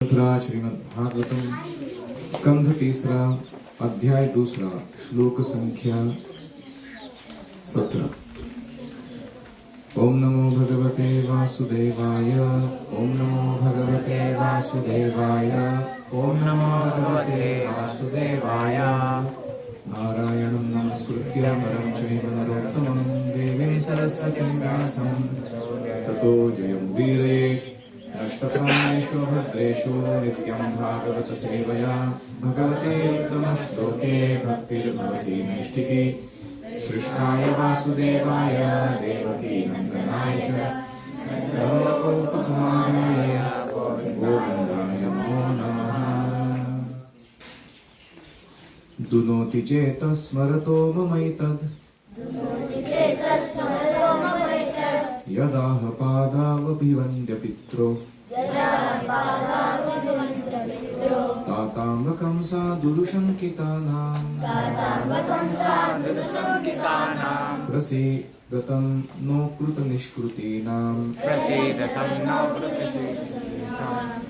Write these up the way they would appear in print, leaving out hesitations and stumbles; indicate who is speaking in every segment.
Speaker 1: श्रीमद्भागवतम स्कंध 3 अध्याय 2 श्लोक संख्या 17। ओम नमो भगवते वासुदेवाय। ओम नमो भगवते वासुदेवाय। ओम नमो भगवते वासुदेवाय। नारायणं नमस्कृत्य नरं चैव नरोत्तमं देवीं सरस्वतीं व्यासं ततो जयमुदीरयेत्। अष्टकामेषु भद्रेषु नित्यं भागवत सेवया भगवते उत्तमश्लोके भक्तिर्भवति नैष्टिकी। कृष्णाय वासुदेवाय देवकी नन्दनाय च नन्दगोपकुमाराय गोविन्दाय नमो नमः। दुनोति चेत स्मरतो ममैतद् यदाह पादावभिवन्द्य पित्रो ताताम्बकं साधुरुशङ्कितानां प्रसीदतं नो कृतनिष्कृतीनां।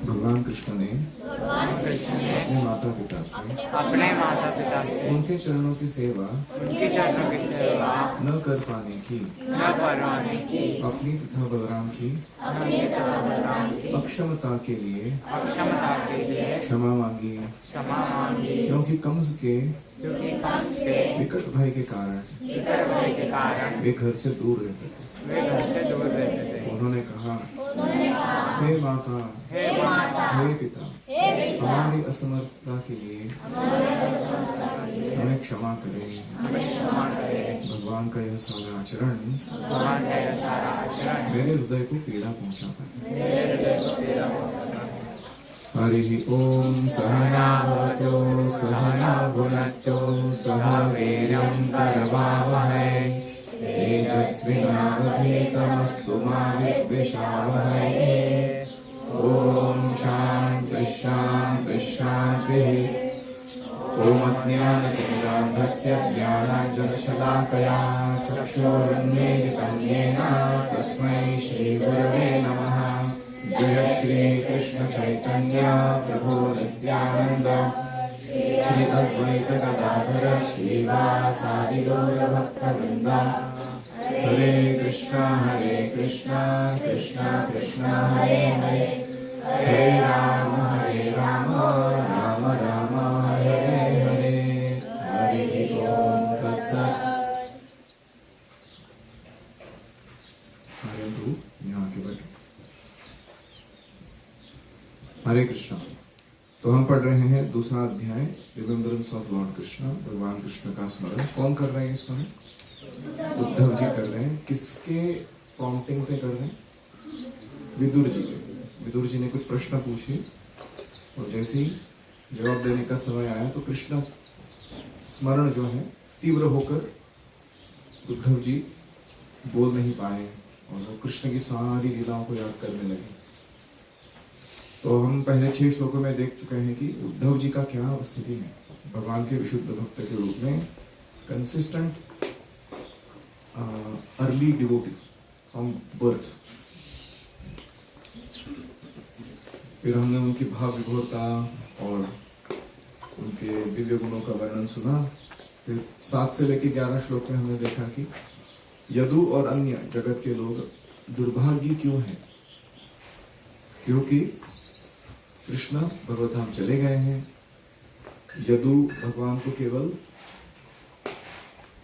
Speaker 1: भगवान कृष्ण ने अपने माता पिता से उनके चरणों की सेवा न कर पाने की अपनी तथा बलराम की अक्षमता के लिए क्षमा मांगी, क्योंकि कंस के विकट भय के कारण वे घर से दूर रहते थे। उन्होंने कहा, हे माता, हे पिता, हमारी असमर्थता के लिए हमें क्षमा करें। भगवान का यह सारा आचरण मेरे हृदय को पीड़ा पहुंचाता है। हरि ओम सहना भवतु सहना भुनक्तु सह वीर्यं करवावहै तेजस्विनावधीतमस्तु मा विद्विषावहै। ओम शांति शांति शांति। ओम अज्ञानतिमिरान्धस्य ज्ञानाञ्जनशलाकया चक्षुरुन्मीलितं येन तस्मै श्रीगुरवे नमः। जय श्री कृष्ण चैतन्य प्रभु नित्यानंद श्री अद्वैत गदाधर श्रीवासादि गौर भक्तवृंद। हरे कृष्णा कृष्णा कृष्णा हरे हरे, हरे राम राम राम हरे हरे। हरि ओम तत्सत्। यहाँ के बैठे। हरे कृष्णा। तो हम पढ़ रहे हैं दूसरा अध्याय रिमेम्बरेंस ऑफ लॉर्ड कृष्णा। भगवान कृष्ण का स्मरण कौन कर रहे हैं इसमें? उद्धव जी कर रहे हैं। किसके प्रॉम्प्टिंग पे कर रहे हैं? विदुर जी के। विदुर जी ने कुछ प्रश्न पूछे और जैसे ही जवाब देने का समय आया तो कृष्ण स्मरण जो है तीव्र होकर उद्धव जी बोल नहीं पाए और वो कृष्ण की सारी लीलाओं को याद करने लगे। तो हम पहले 6 श्लोकों में देख चुके हैं कि उद्धव जी का क्या स्थिति है। भगवान के विशुद्ध भक्त के रूप में consistent early devotee from birth. फिर हमने उनकी भाव विभोरता और उनके दिव्य गुणों का वर्णन सुना। फिर 7 से लेकर 11 श्लोक में हमने देखा कि यदु और अन्य जगत के लोग दुर्भाग्य क्यों हैं, क्योंकि कृष्ण भगवत धाम चले गए हैं। यदु भगवान को केवल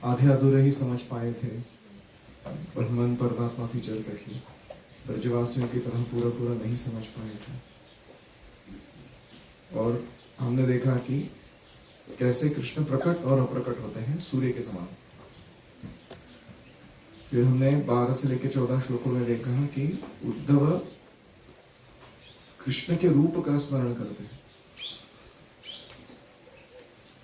Speaker 1: आधे अधूरे ही समझ पाए थे, ब्रह्मन परमात्मा फीचर तक ही, ब्रजवासियों की तरह पूरा नहीं समझ पाए थे। और हमने देखा कि कैसे कृष्ण प्रकट और अप्रकट होते हैं सूर्य के समान। फिर हमने 12 से लेकर 14 श्लोकों में देखा कि उद्धव कृष्ण के रूप का स्मरण करते हैं।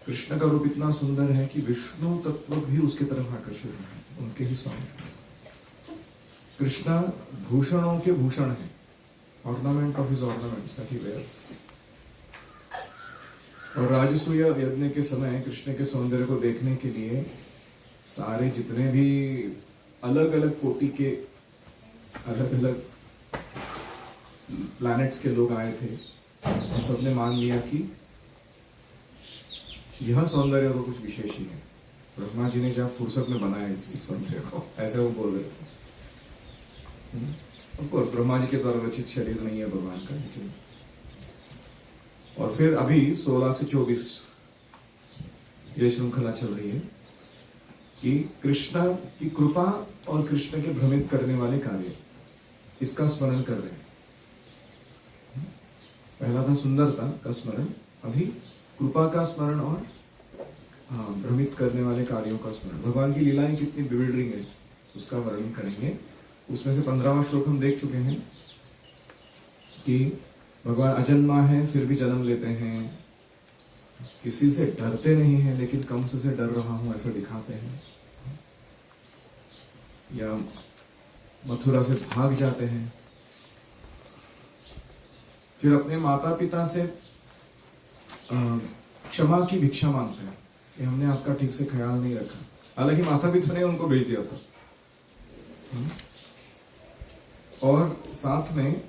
Speaker 1: कृष्ण का रूप इतना सुंदर है कि विष्णु तत्व भी उसकी तरफ आकर्षित है, उनके ही स्वामी। कृष्ण भूषणों के भूषण है, ornament of his ornaments that he wears. और राजसूय यज्ञ के समय कृष्ण के सौंदर्य को देखने के लिए सारे जितने भी अलग अलग कोटि के अलग अलग प्लैनेट्स के लोग आए थे हम सबने मान लिया कि यह सौंदर्य तो कुछ विशेष ही है, ब्रह्मा जी ने जब फुर्सत में बनाया इस सौंदर्य को, ऐसे वो बोल रहे थे। ऑफ कोर्स ब्रह्मा जी के द्वारा रचित शरीर नहीं है भगवान का, लेकिन और फिर अभी 16 से 24 ये श्रृंखला चल रही है कि कृष्ण की कृपा और कृष्ण के भ्रमित करने वाले कार्य, इसका स्मरण कर रहे हैं। पहला था सुंदरता का स्मरण, अभी कृपा का स्मरण और भ्रमित करने वाले कार्यों का स्मरण। भगवान की लीलाएं कितनी बिविल्डरिंग है उसका वर्णन करेंगे। उसमें से 15वां श्लोक हम देख चुके हैं कि भगवान अजन्मा है फिर भी जन्म लेते हैं, किसी से डरते नहीं हैं लेकिन कंस से डर रहा हूं ऐसा दिखाते हैं, या मथुरा से भाग जाते हैं, फिर अपने माता पिता से क्षमा की भिक्षा मांगते हैं कि हमने आपका ठीक से ख्याल नहीं रखा। हालांकि माता पिता ने उनको भेज दिया था। और साथ में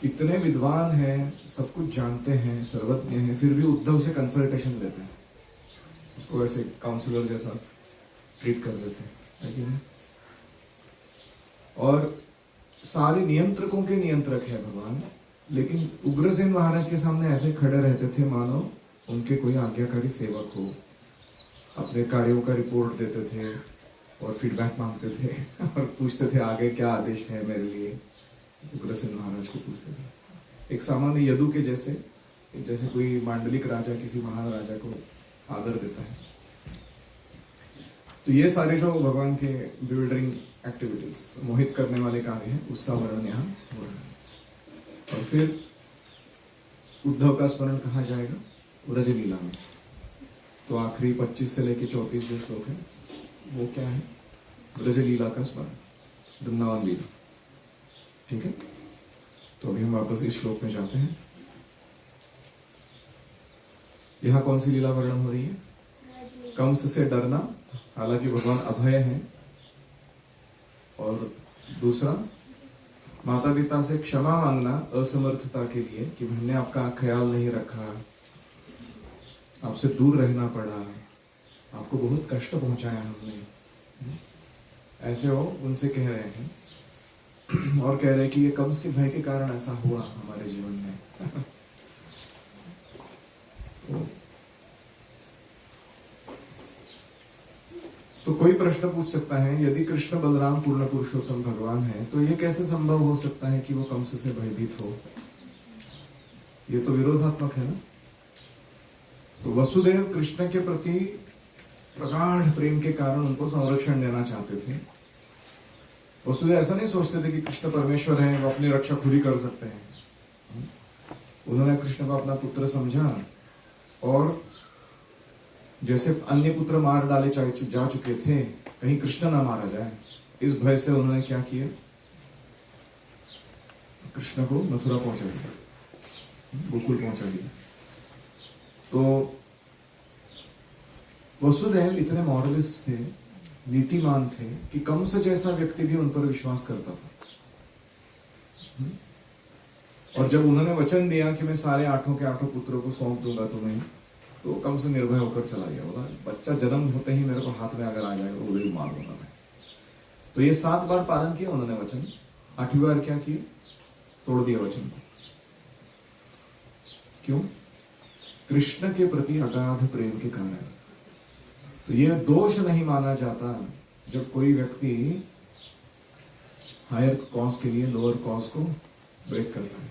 Speaker 1: इतने विद्वान हैं, सब कुछ जानते हैं, सर्वज्ञ हैं, फिर भी उद्धव से कंसल्टेशन लेते हैं, उसको ऐसे काउंसलर जैसा ट्रीट कर देते हैं, है कि नहीं? और सारे नियंत्रकों के नियंत्रक है भगवान, लेकिन उग्रसेन महाराज के सामने ऐसे खड़े रहते थे मानो उनके कोई आज्ञाकारी सेवक हो। अपने कार्यों का रिपोर्ट देते थे और फीडबैक मांगते थे और पूछते थे आगे क्या आदेश है मेरे लिए, उग्रसेन महाराज को पूछते थे। एक सामान्य यदु के जैसे, जैसे कोई मांडलिक राजा किसी महान राजा को आदर देता है। तो ये सारे जो भगवान के बिल्डरिंग एक्टिविटीज, मोहित करने वाले कार्य हैं, उसका वर्णन यहाँ हो रहा है। और फिर उद्धव का स्मरण कहा जाएगा व्रजलीला में। तो आखिरी 25 से लेके 34 जो श्लोक है वो क्या है? व्रजलीला का स्मरण, वृंदावन लीला। ठीक है, तो अभी हम वापस इस श्लोक में जाते हैं। यहां कौन सी लीला वर्णन हो रही है? कंस से डरना, हालांकि भगवान अभय हैं। और दूसरा, माता पिता से क्षमा मांगना असमर्थता के लिए कि हमने आपका ख्याल नहीं रखा, आपसे दूर रहना पड़ा, आपको बहुत कष्ट पहुंचाया हमने, ऐसे वो उनसे कह रहे हैं। और कह रहे हैं कि ये कंस के भय के कारण ऐसा हुआ हमारे जीवन में। तो कोई प्रश्न पूछ सकता है, यदि कृष्ण बलराम पूर्ण पुरुषोत्तम भगवान है तो ये कैसे संभव हो सकता है कि वो कंस से भयभीत हो? ये तो विरोधात्मक है ना। तो वसुदेव कृष्ण के प्रति प्रगाढ़ प्रेम के कारण उनको संरक्षण देना चाहते थे। वसुदेव ऐसा नहीं सोचते थे कि कृष्ण परमेश्वर है, वो अपनी रक्षा खुद ही कर सकते हैं। उन्होंने कृष्ण को अपना पुत्र समझा और जैसे अन्य पुत्र मार डाले जा चुके थे, कहीं कृष्ण ना मारा जाए, इस भय से उन्होंने क्या किया? कृष्ण को मथुरा पहुंचा दिया, गोकुल पहुंचा दिया। तो वसुदेव इतने मॉरलिस्ट थे, नीतिमान थे कि कंस जैसा व्यक्ति भी उन पर विश्वास करता था। और जब उन्होंने वचन दिया कि मैं सारे 8 के 8 पुत्रों को सौंप दूंगा तुम्हें, तो कंस निर्भय होकर चला गया। बोला बच्चा जन्म होते ही मेरे को हाथ में अगर आ जाएगा तो उधर मार दूंगा मैं। तो ये 7 बार पालन किया उन्होंने वचन, 8वीं बार क्या किया? तोड़ दिया वचन को। क्यों? कृष्ण के प्रति अगाध प्रेम के कारण। तो यह दोष नहीं माना जाता जब कोई व्यक्ति हायर कॉज के लिए लोअर कॉज को ब्रेक करता है,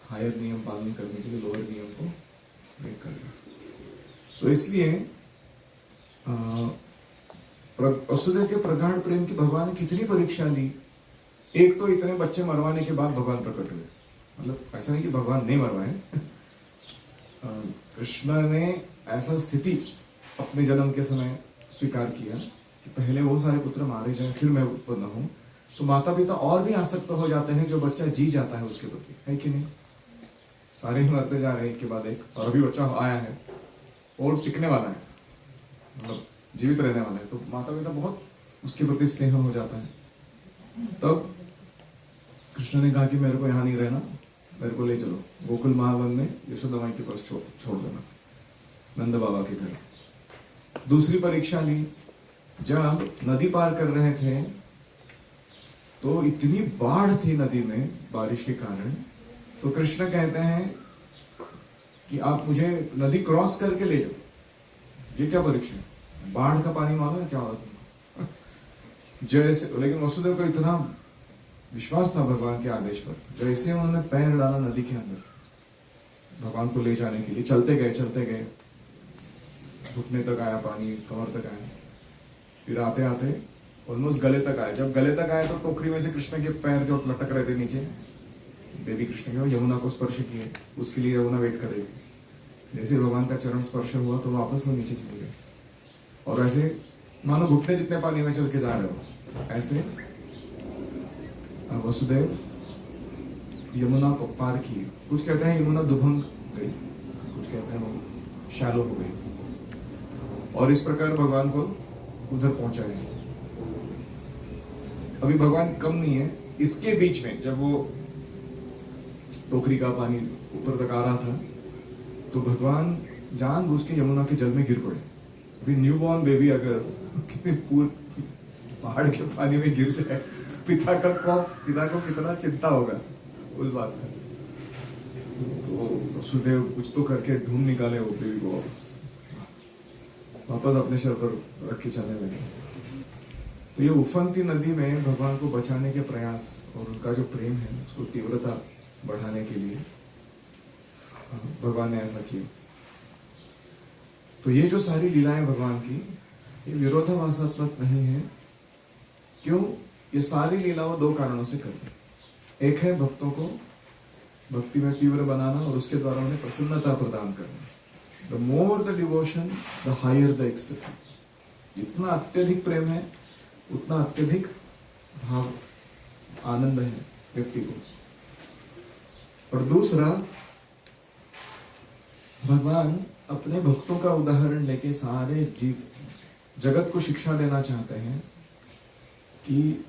Speaker 1: हायर नियम पालन करने के लिए लोअर नियम को ब्रेक करता है। तो इसलिए वसुदेव के प्रगाढ़ प्रेम की भगवान ने कितनी परीक्षा ली। एक तो इतने बच्चे मरवाने के बाद भगवान प्रकट हुए, मतलब ऐसा नहीं कि भगवान नहीं मरवाए। कृष्ण ने ऐसा स्थिति अपने जन्म के समय स्वीकार किया कि पहले वो सारे पुत्र मारे जाएं फिर मैं उत्पन्न हूं। तो माता पिता और भी आसक्त हो जाते हैं जो बच्चा जी जाता है उसके प्रति, है कि नहीं? सारे ही मरते जा रहे हैं एक के बाद एक, और अभी बच्चा आया है और टिकने वाला है, मतलब जीवित रहने वाला है, तो माता पिता बहुत उसके प्रति स्नेह हो जाता है। तब कृष्ण ने कहा कि मेरे को यहाँ नहीं रहना, मेरे को ले चलो गोकुल महावन में यशोदा माई के पास छोड़ देना, नंद बाबा के घर। दूसरी परीक्षा ली, जब नदी पार कर रहे थे तो इतनी बाढ़ थी नदी में बारिश के कारण, तो कृष्ण कहते हैं कि आप मुझे नदी क्रॉस करके ले जाओ। ये क्या परीक्षा है? बाढ़ का पानी मालूम है क्या होता है? जैसे, लेकिन वसुदेव को इतना विश्वास था भगवान के आदेश पर, जैसे उन्होंने पैर डाला नदी के अंदर भगवान को ले जाने के लिए, चलते गए, घुटने तक आया पानी, कमर तक आया, फिर आते आते ऑलमोस्ट गले तक आया। जब गले तक आया तो टोकरी में से कृष्ण के पैर जो लटक रहे थे नीचे, बेबी कृष्ण के, यमुना को स्पर्श किए, उसके लिए यमुना वेट कर रही थी। जैसे भगवान का चरण स्पर्श हुआ तो वापस वो नीचे चले गए, और ऐसे मानो घुटने जितने पानी में चल के जा रहे हो, ऐसे वसुदेव यमुना को पार किए। कुछ कहते हैं यमुना दुभंग गई, कुछ कहते हैं वो शैलो हो गई, और इस प्रकार भगवान को उधर पहुंचाए। अभी भगवान कम नहीं है, इसके बीच में जब वो टोकरी का पानी ऊपर तक आ रहा था तो भगवान जानबूझ के यमुना के जल में गिर पड़े। अभी न्यूबॉर्न बेबी अगर कितने पहाड़ के पानी में गिर जाए तो पिता को कितना चिंता होगा उस बात का। तो वसुदेव कुछ तो करके ढूंढ निकाले वो बेबी को, वापस अपने शर पर रख के चलने लगे। तो ये उफनती नदी में भगवान को बचाने के प्रयास और उनका जो प्रेम है उसको तीव्रता बढ़ाने के लिए भगवान ने ऐसा किया। तो ये जो सारी लीलाएं भगवान की, ये विरोधाभासात्मक नहीं है। क्यों? ये सारी लीलाओं दो कारणों से करते। एक है भक्तों को भक्ति में तीव्र बनाना और उसके द्वारा उन्हें प्रसन्नता प्रदान करना। The more the devotion the higher the ecstasy. जितना अत्यधिक प्रेम है उतना अत्यधिक भाव आनंद है व्यक्ति को। और दूसरा, भगवान अपने भक्तों का उदाहरण लेके सारे जगत को शिक्षा देना चाहते हैं कि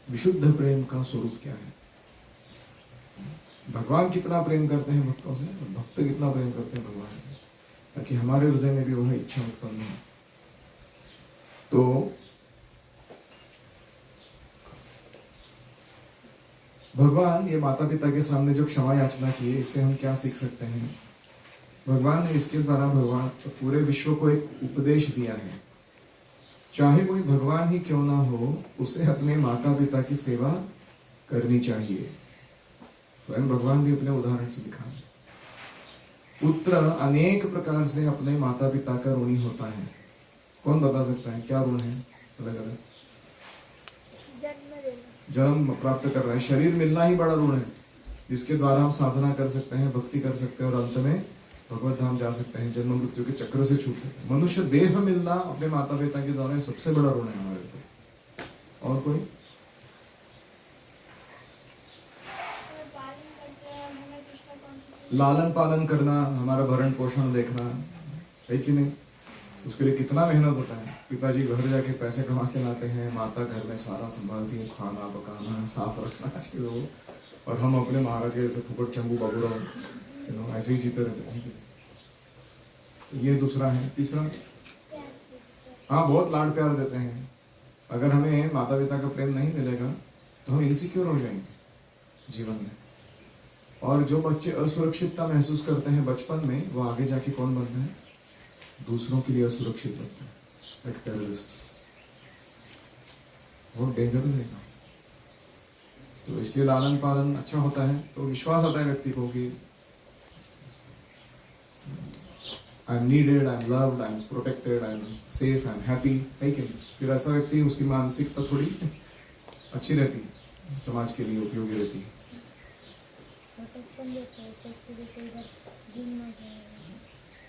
Speaker 1: विशुद्ध प्रेम का स्वरूप क्या है। भगवान कितना प्रेम करते हैं भक्तों से, और भक्त कितना प्रेम करते हैं भगवान से, ताकि हमारे हृदय में भी वह इच्छा उत्पन्न हो। तो भगवान ये माता पिता के सामने जो क्षमा याचना की है, इससे हम क्या सीख सकते हैं? भगवान ने इसके द्वारा भगवान पूरे विश्व को एक उपदेश दिया है। चाहे कोई भगवान ही क्यों ना हो, उसे अपने माता पिता की सेवा करनी चाहिए। स्वयं भगवान भी अपने उदाहरण से दिखाएं। पुत्र अनेक प्रकार से अपने माता पिता का ऋणी होता है। कौन बता सकता है क्या ऋण है? अलग अलग जन्म प्राप्त कर रहा है, शरीर मिलना ही बड़ा ऋण है, जिसके द्वारा हम साधना कर सकते हैं, भक्ति कर सकते हैं और अंत में भगवत धाम जा सकते हैं, जन्म मृत्यु के चक्र से छूट सकते हैं। मनुष्य देह मिलना अपने माता पिता के द्वारा सबसे बड़ा ऋण है हमारे को। और कोई? लालन पालन करना, हमारा भरण पोषण देखना, है कि नहीं? उसके लिए कितना मेहनत होता है। पिताजी घर जाके पैसे कमा के लाते हैं, माता घर में सारा संभालती है, खाना पकाना, साफ रखना चाहिए, और हम अपने महाराज के जैसे फुकट चंबू बाबूराव ऐसे ही जीते रहते हैं। ये दूसरा है। तीसरा, हाँ, बहुत लाड प्यार देते हैं। अगर हमें माता पिता का प्रेम नहीं मिलेगा तो हम इनसिक्योर हो जाएंगे जीवन में। और जो बच्चे असुरक्षितता महसूस करते हैं बचपन में, वो आगे जाके कौन बनते हैं? दूसरों के लिए असुरक्षित बनते हैं, लाइक टेररिस्ट्स। बहुत डेंजरस है। तो इसलिए लालन पालन अच्छा होता है, तो विश्वास आता है व्यक्ति को कि I am needed, I am loved, I am protected, I am safe, I am happy, है कि नहीं? फिर ऐसा व्यक्ति, उसकी मानसिकता थोड़ी अच्छी रहती है, समाज के लिए उपयोगी रहती है।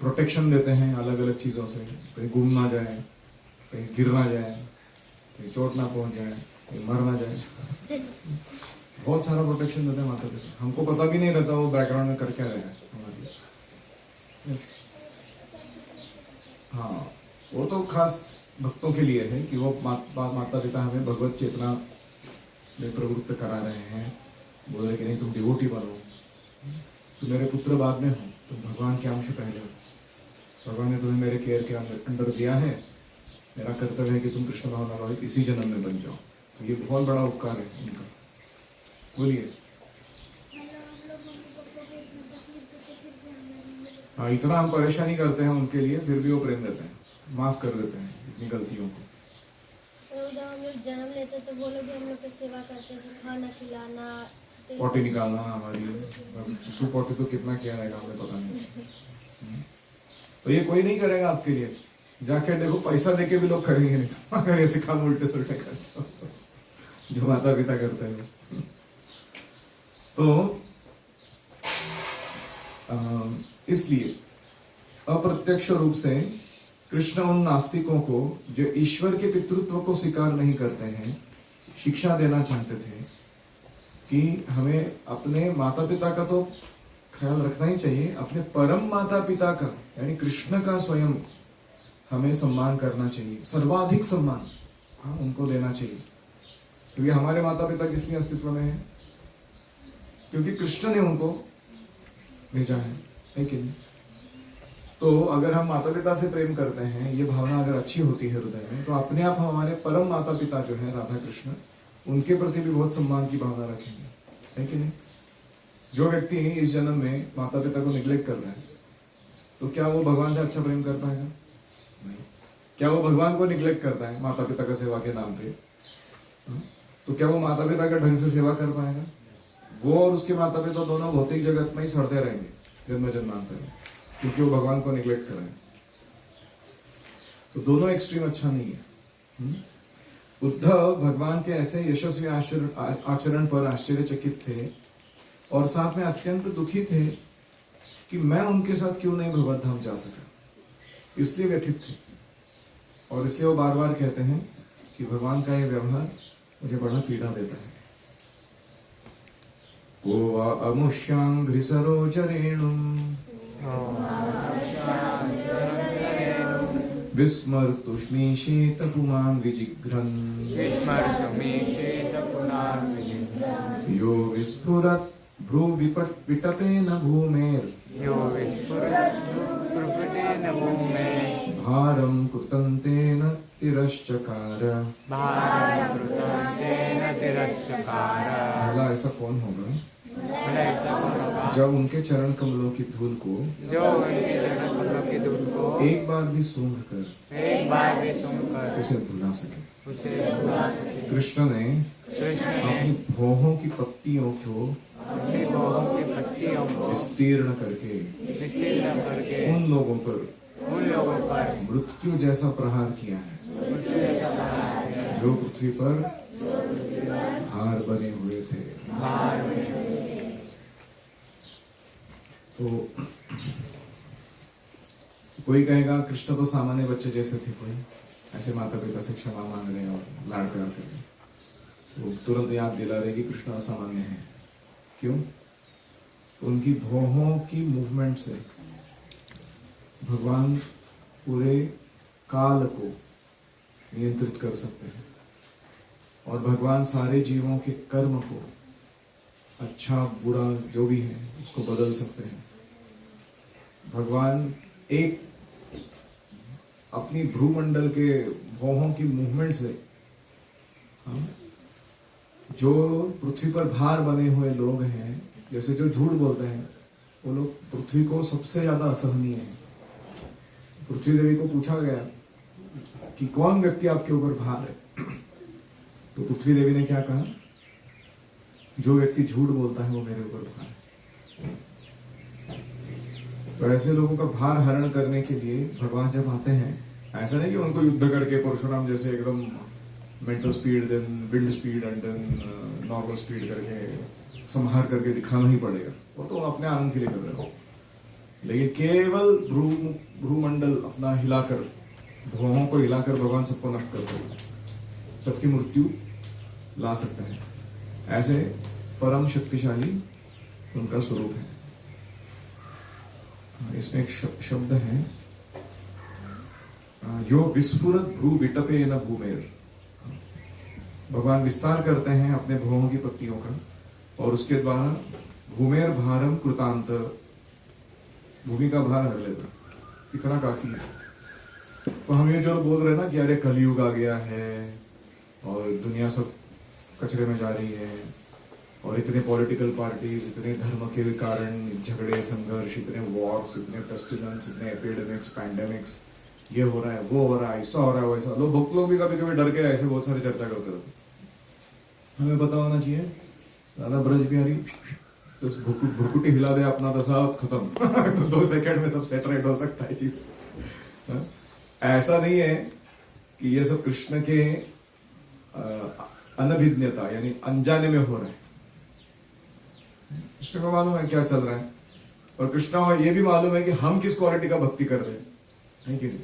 Speaker 1: प्रोटेक्शन देते हैं अलग अलग चीज़ों से, कहीं गुम ना जाए, कहीं गिर ना जाए, कहीं चोट ना पहुंच जाए, कहीं मर ना जाए। बहुत सारा प्रोटेक्शन देते हैं माता पिता। हमको पता भी नहीं रहता वो बैकग्राउंड में कर क्या रहे हैं हमारे। हाँ, वो तो खास भक्तों के लिए है कि वो माता पिता हमें भगवत चेतना में प्रवृत्त करा रहे हैं। बोल रहे कि नहीं तुम डिवोटी बनो, तुम मेरे पुत्र बाद में हो, तुम भगवान के अंश पहले हो, भगवान ने तुम्हें मेरे केयर के अंडर दिया है, मेरा कर्तव्य है कि तुम कृष्ण भावनाभावित इसी जन्म में बन जाओ। तो ये बहुत बड़ा उपकार है उनका। बोलिए। हाँ, इतना हम परेशानी करते हैं उनके लिए, फिर भी वो प्रेम देते हैं, माफ कर देते हैं इतनी गलतियों को।
Speaker 2: जब हम लोग जन्म लेते तो वो लोग हम लोग की सेवा करते, खाना खिलाना,
Speaker 1: पॉटी निकालना, हमारी सुपोटी तो कितना किया रहेगा हमें पता नहीं। तो ये कोई नहीं करेगा आपके लिए, जाके देखो पैसा देके भी लोग करेंगे नहीं, तो अगर ऐसे काम उल्टे सुल्टे करते हो जो माता पिता करते हैं। तो इसलिए अप्रत्यक्ष रूप से कृष्ण उन नास्तिकों को जो ईश्वर के पितृत्व को स्वीकार नहीं करते हैं शिक्षा देना चाहते थे कि हमें अपने माता पिता का तो ख्याल रखना ही चाहिए, अपने परम माता पिता का यानी कृष्ण का स्वयं हमें सम्मान करना चाहिए, सर्वाधिक सम्मान उनको देना चाहिए। क्योंकि हमारे माता पिता किस लिए अस्तित्व में है? क्योंकि कृष्ण ने उनको भेजा है कि नहीं? तो अगर हम माता पिता से प्रेम करते हैं, ये भावना अगर अच्छी होती है हृदय में, तो अपने आप हम हमारे परम माता पिता जो है राधा कृष्ण, उनके प्रति भी बहुत सम्मान की भावना रखेंगे, है कि नहीं? जो व्यक्ति इस जन्म में माता पिता को निग्लेक्ट कर रहा है, तो क्या वो भगवान से अच्छा प्रेम कर पाएगा? नहीं। क्या वो भगवान को निग्लेक्ट करता है माता पिता का सेवा के नाम पे, तो क्या वो माता पिता का ढंग से सेवा कर पाएगा? वो और उसके माता पिता दोनों भौतिक जगत में ही सड़ते रहेंगे जन्म जन्मांतर में, क्योंकि वो भगवान को निग्लेक्ट कर रहे हैं। तो दोनों एक्सट्रीम अच्छा नहीं है। उद्धव भगवान के ऐसे यशस्वी आचरण पर आश्चर्यचकित थे और साथ में अत्यंत दुखी थे कि मैं उनके साथ क्यों नहीं भगवत धाम जा सका, इसलिए व्यथित थे। और इसलिए वो बार बार कहते हैं कि भगवान का ये व्यवहार मुझे बड़ा पीड़ा देता है। को वा अमुष्यांघ्रि सरोजरेणुम् विस्मर्तुष्मीषेत पुमान् विजिघ्रन् यो विस्फुरत् भ्रूविपटेन भूमेर् भारं कृतं तिरश्चकार। भला ऐसा कौन होगा जब उनके चरण कमलों की धूल को एक बार भी सूंघ कर उसे भुला सके। कृष्ण ने अपनी भौहों की पत्तियों को विस्तीर्ण करके उन लोगों पर मृत्यु जैसा प्रहार किया है जो पृथ्वी पर हार बने हुए थे। तो कोई कहेगा कृष्ण तो सामान्य बच्चे जैसे थे, कोई ऐसे माता पिता से क्षमा मांग रहे हैं और लाड प्यार कर रहे हैं, तो तुरंत याद दिला रहे कि कृष्ण असामान्य है। क्यों? उनकी भौहों की मूवमेंट से भगवान पूरे काल को नियंत्रित कर सकते हैं और भगवान सारे जीवों के कर्म को, अच्छा बुरा जो भी है, उसको बदल सकते हैं। भगवान एक अपनी भ्रूमंडल के भौहों की मूवमेंट से जो पृथ्वी पर भार बने हुए लोग हैं, जैसे जो झूठ बोलते हैं, वो लोग पृथ्वी को सबसे ज्यादा असहनीय है। पृथ्वी देवी को पूछा गया कि कौन व्यक्ति आपके ऊपर भार है, तो पृथ्वी देवी ने क्या कहा? जो व्यक्ति झूठ बोलता है वो मेरे ऊपर भार है। तो ऐसे लोगों का भार हरण करने के लिए भगवान जब आते हैं, ऐसा नहीं कि उनको युद्ध करके परशुराम जैसे एकदम mental speed then wind speed and then normal speed करके संहार करके दिखाना ही पड़ेगा, वो तो अपने आनंद के लिए कर रहे हो। लेकिन केवल भ्रूमंडल अपना हिलाकर, भौहों को हिलाकर भगवान सबको नष्ट कर सकते, सबकी मृत्यु ला सकते हैं। ऐसे परम शक्तिशाली उनका स्वरूप है। इसमें एक शब्द है, यो विस्फुरत भ्रू विटपे न भूमेर। भगवान विस्तार करते हैं अपने भौहों की पत्तियों का और उसके द्वारा भूमेर भारम कृतांत, भूमि का भार हर लेगा, इतना काफी है। तो हम ये जो बोल रहे हैं ना कि अरे कलयुग आ गया है और दुनिया सब कचरे में जा रही है और इतने पॉलिटिकल पार्टीज, इतने धर्म के कारण झगड़े संघर्ष, इतने वॉर्स, इतने फेस्टिवल्स, इतने एपिडेमिक्स, पैंडेमिक्स, ये हो रहा है, वो हो रहा है, ऐसा हो रहा है, वैसा। लोग भी कभी कभी डर के ऐसे बहुत सारी चर्चा करते रहते। हमें पता होना चाहिए दादा ब्रज बिहारी तो भुरकुटी हिला दे अपना तो सब खत्म 2 सेकंड में सब सेटरेट हो सकता है चीज। ऐसा नहीं है कि ये सब कृष्ण के अनभिज्ञता यानी अनजाने में हो रहा है। कृष्ण को मालूम है क्या चल रहा है और कृष्ण को ये भी मालूम है कि हम किस क्वालिटी का भक्ति कर रहे हैं, नहीं कि नहीं।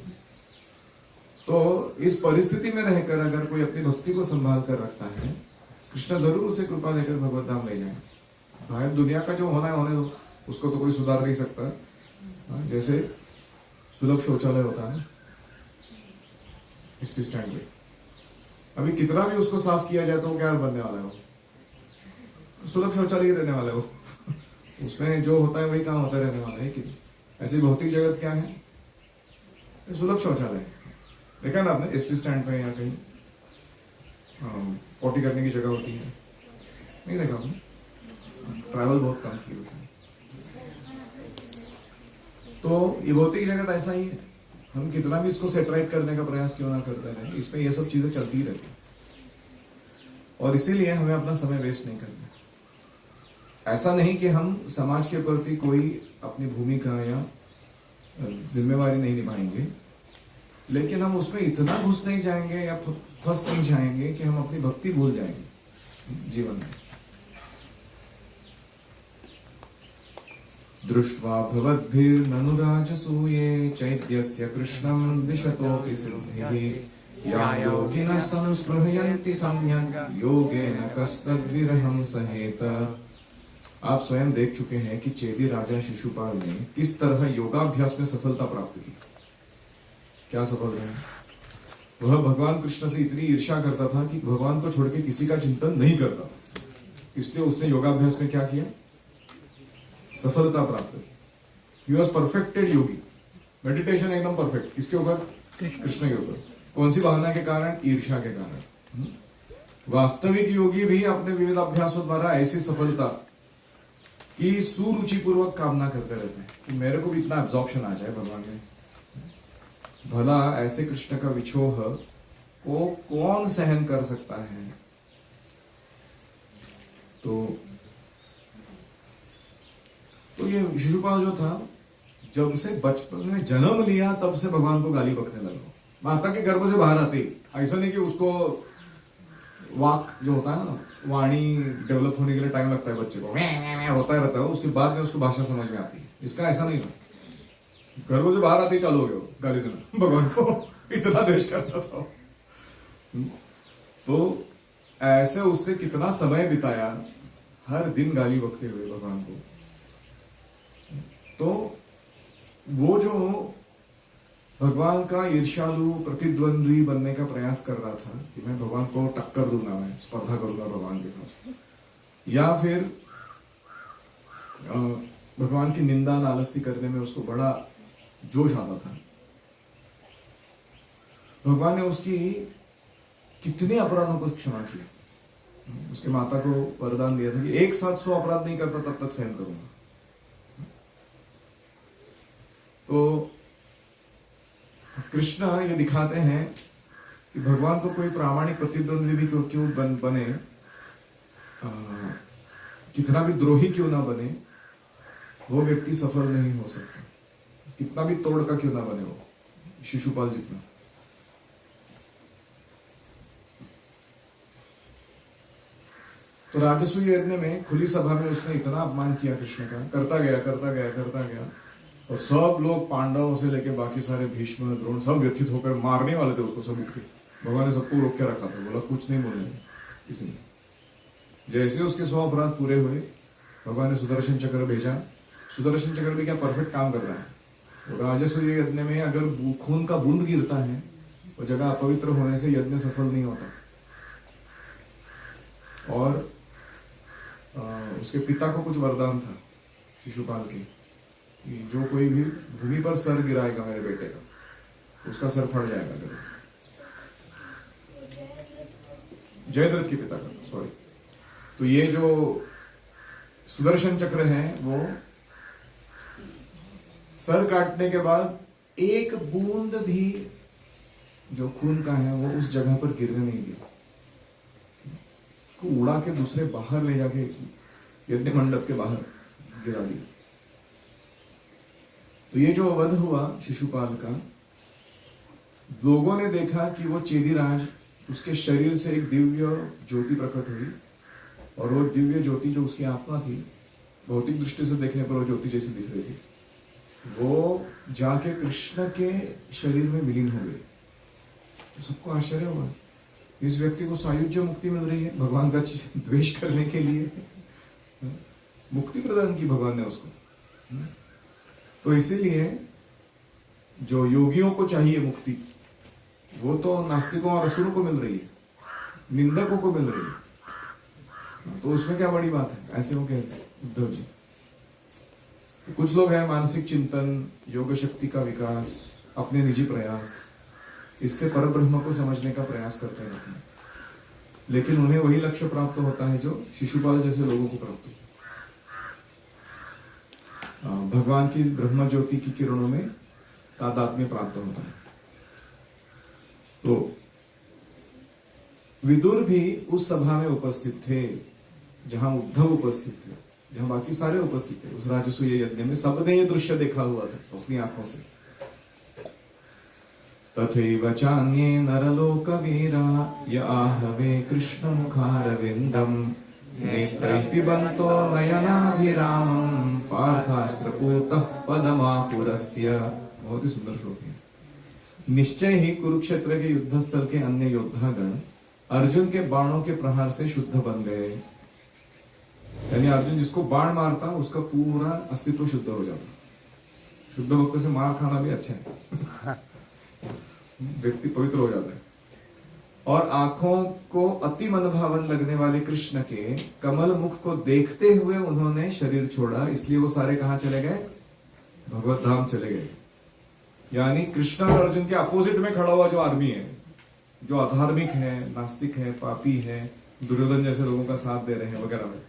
Speaker 1: तो इस परिस्थिति में रहकर अगर कोई अपनी भक्ति को संभाल कर रखता है, कृष्ण जरूर उसे कृपा देकर भगवत धाम ले जाए। बाहर दुनिया का जो होना है होने दो, उसको तो कोई सुधार नहीं सकता। जैसे सुलभ शौचालय होता है इस स्टैंड पे, अभी कितना भी उसको साफ किया जाए तो क्या बनने वाला है वो, सुलभ शौचालय ही रहने वाला है वो उसमें जो होता है वही काम होता रहने वाला है कि ऐसी भौतिक जगत क्या है, सुलभ शौचालय। देखा ना आपने एसटी स्टैंड पे या कहीं पोटी करने की जगह होती है, नहीं देखा आपने? ट्रैवल बहुत कम की होती है। तो ये भौतिक जगत ऐसा ही है, हम कितना भी इसको सेटराइट करने का प्रयास क्यों ना करते हैं, इसमें ये सब चीजें चलती ही रहती है और इसीलिए हमें अपना समय वेस्ट नहीं करना। ऐसा नहीं कि हम समाज के प्रति कोई अपनी भूमिका या जिम्मेवारी नहीं निभाएंगे, लेकिन हम उसमें इतना घुस नहीं जाएंगे या फंस नहीं जाएंगे कि हम अपनी भक्ति भूल जाएंगे जीवन में। दृष्ट्वा भवद्भिर्ननु राजसूये चैत्यस्य कृष्णं विशतोऽपि सिद्धिः या योगिनः संस्पृहयन्ति सम्यक् योगेन कस्तद्विरहं सहेत। आप स्वयं देख चुके हैं कि चेदी राजा शिशुपाल ने किस तरह योगाभ्यास में सफलता प्राप्त की। क्या सफल रहे? वह भगवान कृष्ण से इतनी ईर्ष्या करता था कि भगवान को छोड़ के किसी का चिंतन नहीं करता था, इसलिए उसने योगाभ्यास में क्या किया, सफलता प्राप्त की। He was perfected Yogi, meditation एकदम परफेक्ट। किसके ऊपर? कृष्ण के ऊपर। कौन सी भावना के कारण? ईर्ष्या के कारण। वास्तविक योगी भी अपने विविध अभ्यासों द्वारा ऐसी सफलता की सुरुचि पूर्वक कामना करते रहते हैं कि मेरे को भी इतना एब्जॉर्प्शन आ जाए भगवान में। भला ऐसे कृष्ण का विछोह को कौन सहन कर सकता है? तो ये शिशुपाल जो था, जब से बचपन में जन्म लिया तब से भगवान को गाली बकने लगा। माता के गर्भ से बाहर आते ही, ऐसा नहीं कि उसको वाक जो होता है ना, वाणी डेवलप होने के लिए टाइम लगता है, बच्चे को होता रहता है, उसके बाद में उसको भाषा समझ में आती है। इसका ऐसा नहीं था, गर्भ से बाहर आते ही चालू हो गया गाली देना भगवान को, इतना द्वेष करता था। तो ऐसे उसने कितना समय बिताया हर दिन गाली बकते हुए भगवान को। तो वो जो भगवान का ईर्ष्यालु प्रतिद्वंद्वी बनने का प्रयास कर रहा था कि मैं भगवान को टक्कर दूंगा, मैं स्पर्धा करूंगा भगवान के साथ, या फिर भगवान की निंदा नालस्ती करने में उसको बड़ा जोश आता था। भगवान ने उसकी कितने अपराधों को क्षमा किया। उसके माता को वरदान दिया था कि एक साथ 100 अपराध नहीं करता तब तक सहन करूंगा। तो कृष्ण ये दिखाते हैं कि भगवान को कोई प्रामाणिक प्रतिद्वंद्वी भी क्यों बने, कितना भी द्रोही क्यों ना बने, वो व्यक्ति सफल नहीं हो सकता। कितना भी तोड़ का क्यों ना बने वो, शिशुपाल जितना। तो राजसूय यज्ञ में खुली सभा में उसने इतना अपमान किया कृष्ण का, करता गया और सब लोग पांडवों से लेके बाकी सारे भीष्म द्रोण सब व्यथित होकर मारने वाले थे उसको, सब उठ के। भगवान ने सबको रोक के रखा था, बोला कुछ नहीं बोलने किसी ने। जैसे उसके 100 अपराध पूरे हुए, भगवान ने सुदर्शन चक्र भेजा। सुदर्शन चक्र भी क्या परफेक्ट काम कर रहा है। राजसूय यज्ञ में अगर खून का बूंद गिरता है, वो जगह अपवित्र होने से यज्ञ सफल नहीं होता। और उसके पिता को कुछ वरदान था शिशुपाल के कि जो कोई भी भूमि पर सर गिराएगा मेरे बेटे का उसका सर फट जाएगा जरूर। जयद्रथ के पिता का, सॉरी। तो ये जो सुदर्शन चक्र है वो सर काटने के बाद एक बूंद भी जो खून का है वो उस जगह पर गिरने नहीं दिया, उसको उड़ा के दूसरे बाहर ले जाके यज्ञ मंडप के बाहर गिरा दिया। तो ये जो वध हुआ शिशुपाल का, लोगों ने देखा कि वो चेदीराज उसके शरीर से एक दिव्य ज्योति प्रकट हुई और वो दिव्य ज्योति जो उसकी आत्मा थी, भौतिक दृष्टि से देखने पर वो ज्योति जैसी दिख रही थी, वो जाके कृष्ण के शरीर में विलीन हो गई। तो सबको आश्चर्य हुआ, इस व्यक्ति को सायुज्य मुक्ति मिल रही है भगवान का द्वेष करने के लिए, मुक्ति प्रदान की भगवान ने उसको। तो इसीलिए जो योगियों को चाहिए मुक्ति, वो तो नास्तिकों और असुरों को मिल रही है, निंदकों को मिल रही है। तो उसमें क्या बड़ी बात है, ऐसे वो कहते हैं उद्धव जी। तो कुछ लोग हैं मानसिक चिंतन, योग शक्ति का विकास, अपने निजी प्रयास, इससे परब्रह्म को समझने का प्रयास करते रहते हैं, लेकिन उन्हें वही लक्ष्य प्राप्त होता है जो शिशुपाल जैसे लोगों को प्राप्त होता है। भगवान की ब्रह्म ज्योति की किरणों में तादात्म्य प्राप्त होता है। तो विदुर भी उस सभा में उपस्थित थे जहां उद्धव उपस्थित थे, जहां बाकी सारे उपस्थित थे। उस राजसूय यज्ञ में सबने ये दृश्य देखा हुआ था अपनी आंखों से। तथैव चान्ये नरलोकवीरा य आहवे कृष्ण मुखारविंदम नेत्रैः पिबन्तो नयनाभिरामं पार्थास्त्रपूतः पदमापुरस्य। बहुत ही सुंदर श्लोक है। निश्चय ही कुरुक्षेत्र के युद्ध स्थल के अन्य योद्धागण अर्जुन के बाणों के प्रहार से शुद्ध बन गए। यानी अर्जुन जिसको बाण मारता उसका पूरा अस्तित्व शुद्ध हो जाता। शुद्ध भक्त से मार खाना भी अच्छा है, व्यक्ति पवित्र हो जाता है। और आंखों को अति मनभावन लगने वाले कृष्ण के कमल मुख को देखते हुए उन्होंने शरीर छोड़ा, इसलिए वो सारे कहां चले गए, भगवत धाम चले गए। यानी कृष्ण और अर्जुन के अपोजिट में खड़ा हुआ जो आर्मी है, जो अधार्मिक है, नास्तिक है, पापी है, दुर्योधन जैसे लोगों का साथ दे रहे हैं वगैरह में,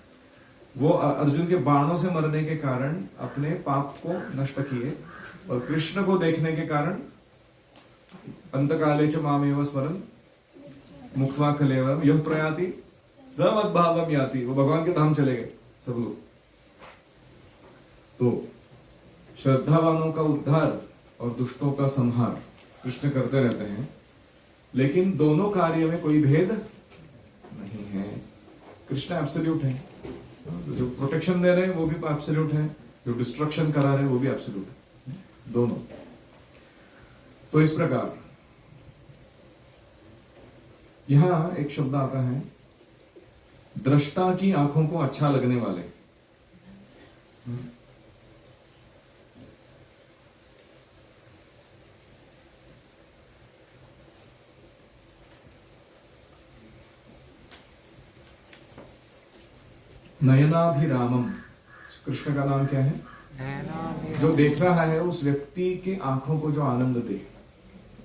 Speaker 1: वो अर्जुन के बाणों से मरने के कारण अपने पाप को नष्ट किए, और कृष्ण को देखने के कारण अंतकाले च मामेव स्मरन् मुक्त्वा कलेवरम यः प्रयाति स मद्भावम याति। वो भगवान के धाम चले गए सब लोग। तो श्रद्धावानों का उद्धार और दुष्टों का संहार कृष्ण करते रहते हैं, लेकिन दोनों कार्य में कोई भेद नहीं है। कृष्ण एब्सोल्यूट है, जो प्रोटेक्शन दे रहे हैं वो भी एब्सोल्यूट है, जो डिस्ट्रक्शन करा रहे हैं वो भी एब्सोल्यूट है, दोनों। तो इस प्रकार यहां एक शब्द आता है, दृष्टा की आंखों को अच्छा लगने वाले। नयनाभिरामम, कृष्ण का नाम क्या है? जो देख रहा है उस व्यक्ति की आंखों को जो आनंद दे,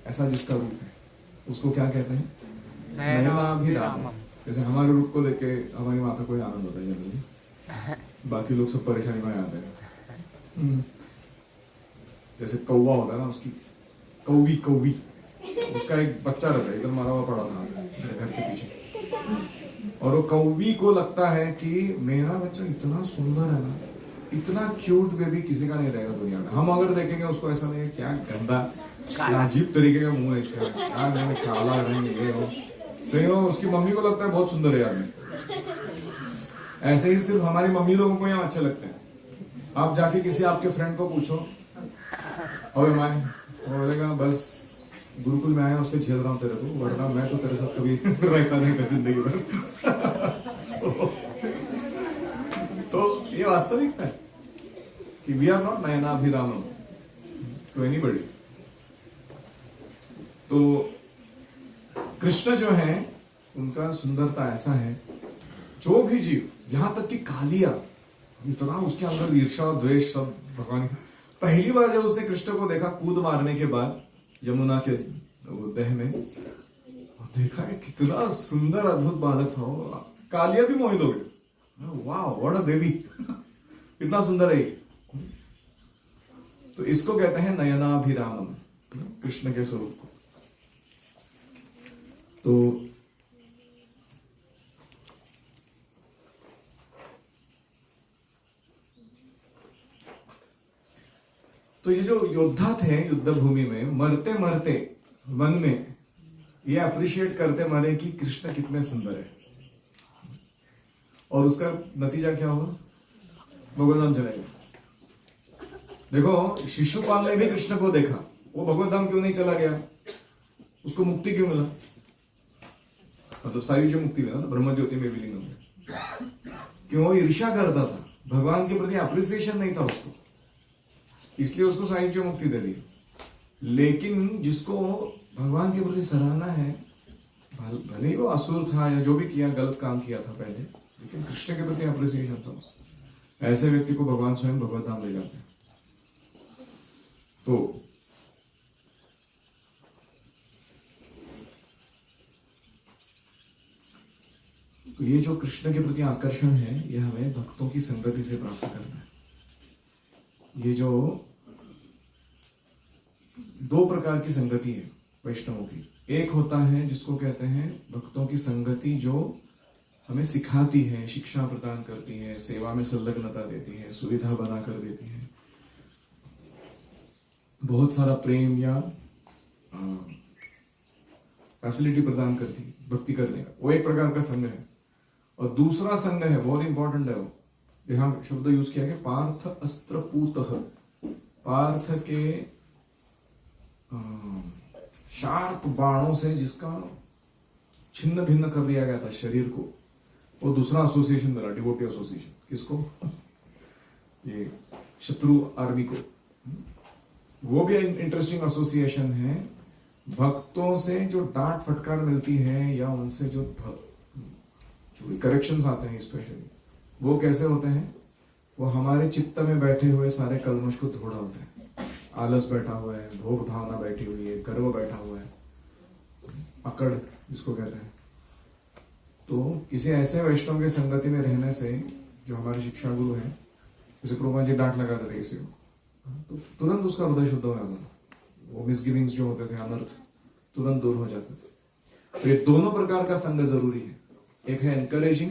Speaker 1: ऐसा जिसका रूप है उसको क्या कहते हैं? नयनाभिरामम। जैसे हमारे रूप को देख के हमारी माता को आनंद होता है जनरली, बाकी लोग सब परेशानी में आते हैं। जैसे कौवा होता है ना, उसकी कौवी कौवी, उसका एक बच्चा रहता है, एकदम मरा हुआ पड़ा था मेरे घर के पीछे, और वो कौवी को लगता है कि मेरा बच्चा इतना सुंदर है ना, इतना क्यूट बेबी किसी का नहीं रहेगा दुनिया में। हम अगर देखेंगे उसको ऐसा नहीं है, क्या गंदा अजीब तरीके का मुंह है इसका, क्या मैंने काला रंग ये हो, तो उसकी मम्मी को लगता है बहुत सुंदर है आदमी। ऐसे ही सिर्फ हमारी मम्मी लोगों को यहाँ अच्छे लगते हैं। आप जाके किसी आपके फ्रेंड को पूछो, और वो बोलेगा बस गुरुकुल में आया उसके झेल रहा हूँ तेरे को, वरना मैं तो तेरे साथ कभी रहता नहीं था जिंदगी भर। तो ये वास्तविकता है कि वी आर नॉट नयनाभिरामम टू एनीबॉडी। तो कृष्ण जो है उनका सुंदरता ऐसा है जो भी जीव, यहां तक कि कालिया, इतना उसके अंदर ईर्ष्या द्वेष सब भगवान। पहली बार जब उसने कृष्ण को देखा कूद मारने के बाद यमुना के दह में, और देखा है कितना सुंदर अद्भुत बालक था वो, कालिया भी मोहित हो गई। वाह व्हाट अ बेबी, कितना सुंदर है ये। तो इसको कहते हैं नयनाभिरामम, कृष्ण के स्वरूप को। तो ये जो योद्धा थे युद्ध भूमि में, मरते मरते मन में ये अप्रिशिएट करते मरे कि कृष्ण कितने सुंदर है। और उसका नतीजा क्या हुआ? भगवत धाम चले गए। देखो शिशुपाल ने भी कृष्ण को देखा, वो भगवत धाम क्यों नहीं चला गया? उसको मुक्ति क्यों मिला? मतलब सायुज्य मुक्ति मिला ना, ब्रह्म ज्योति में विलीन हो गया। क्यों? वो ईर्ष्या करता था, भगवान के प्रति अप्रिसिएशन नहीं था उसको, इसलिए उसको सायुज्य मुक्ति दे दी। लेकिन जिसको भगवान के प्रति सराहना है, भले ही वो असुर था या जो भी किया, गलत काम किया था पहले, लेकिन कृष्ण के प्रति अप्रिसिएशन था उसको, ऐसे व्यक्ति को भगवान स्वयं भगवत धाम ले जाते हैं। तो ये जो कृष्ण के प्रति आकर्षण है, ये हमें भक्तों की संगति से प्राप्त करना है। ये जो दो प्रकार की संगति है वैष्णवों की, एक होता है जिसको कहते हैं भक्तों की संगति, जो हमें सिखाती है, शिक्षा प्रदान करती है, सेवा में संलग्नता देती है, सुविधा बना कर देती है, बहुत सारा प्रेम या फैसिलिटी प्रदान करती है भक्ति करने का, वो एक प्रकार का संघ है। और दूसरा संघ है, बहुत इंपॉर्टेंट है वो, यहां शब्द यूज किया गया, पार्थ अस्त्रपूतः, पार्थ के शार्प बाणों से जिसका छिन्न भिन्न कर दिया गया था शरीर को, वो दूसरा एसोसिएशन मिला, डिवोटी एसोसिएशन। किसको? ये शत्रु आर्मी को। वो भी इंटरेस्टिंग एसोसिएशन है। भक्तों से जो डांट फटकार मिलती है या उनसे जो करेक्शंस आते हैं स्पेशली, वो कैसे होते हैं? वो हमारे चित्त में बैठे हुए सारे कलमश को धो डालते हैं। आलस बैठा हुआ है, भोग भावना बैठी हुई है, गर्व बैठा हुआ है, अकड़ जिसको कहते हैं। तो किसी ऐसे वैष्णव के संगति में रहने से, जो हमारे शिक्षा गुरु हैं, जैसे प्रभुपाद जी डांट लगाते थे किसी को, तो तुरंत उसका हृदय शुद्ध हो जाता था, वो मिसगिविंग्स जो होते थे, अनर्थ तुरंत दूर हो जाते थे। तो ये दोनों प्रकार का संग जरूरी है। एक है एनकरेजिंग,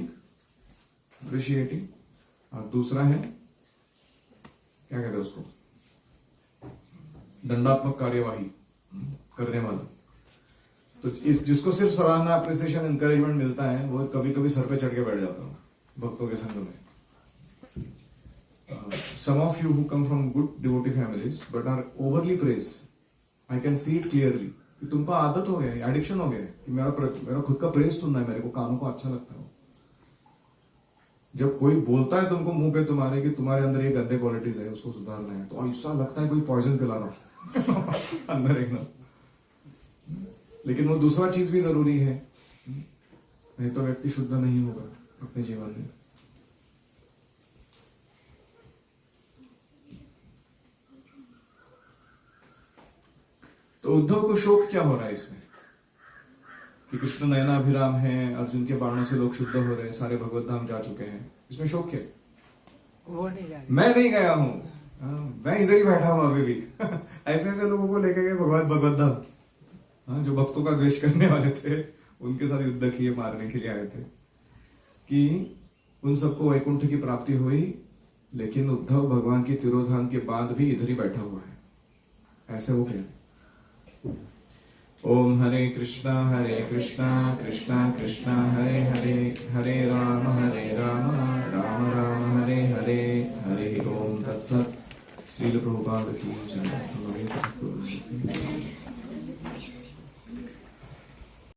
Speaker 1: अप्रिशिएटिंग, और दूसरा है क्या कहते हैं उसको, दंडात्मक कार्यवाही करने वाला। तो जिसको सिर्फ सराहना, अप्रिसिएशन, एनकरेजमेंट मिलता है, वो कभी कभी सर पे चढ़ के बैठ जाता हूँ भक्तों के संग में। Some of you who come from good devotee families but are overly praised, I can see it clearly कि तुमको आदत हो गया है, एडिक्शन हो गया है कि मेरा खुद का प्रेज सुनना है, मेरे को कानों को अच्छा लगता है। जब कोई बोलता है तुमको मुंह पे तुम्हारे कि तुम्हारे अंदर ये गंदे क्वालिटीज है, उसको सुधारना है, तो ऐसा लगता है कोई पॉइजन पिला रहा अंदर एकदम। लेकिन वो दूसरा चीज भी जरूरी है, नहीं तो व्यक्ति शुद्ध नहीं होगा अपने जीवन में। तो उद्धव को शोक क्या हो रहा है इसमें कि कृष्ण नयनाभिराम है, अर्जुन के बाणों से लोग शुद्ध हो रहे हैं, सारे भगवत धाम जा चुके हैं, इसमें शोक क्या?
Speaker 3: वो नहीं गया,
Speaker 1: मैं नहीं गया हूं, मैं इधर ही बैठा हूं अभी भी। ऐसे ऐसे लोगों को लेके गए भगवत धाम, जो भक्तों का द्वेष करने वाले थे, उनके साथ युद्ध किए, मारने के लिए आए थे, कि उन सबको वैकुंठ की प्राप्ति हुई, लेकिन उद्धव भगवान के तिरोधान के बाद भी इधर ही बैठा हुआ है। ऐसे वो क्या? ओम हरे कृष्णा कृष्णा कृष्णा हरे हरे, हरे राम राम राम हरे हरे, हरे ओम तत्सत। श्रील प्रभुपाद की जय।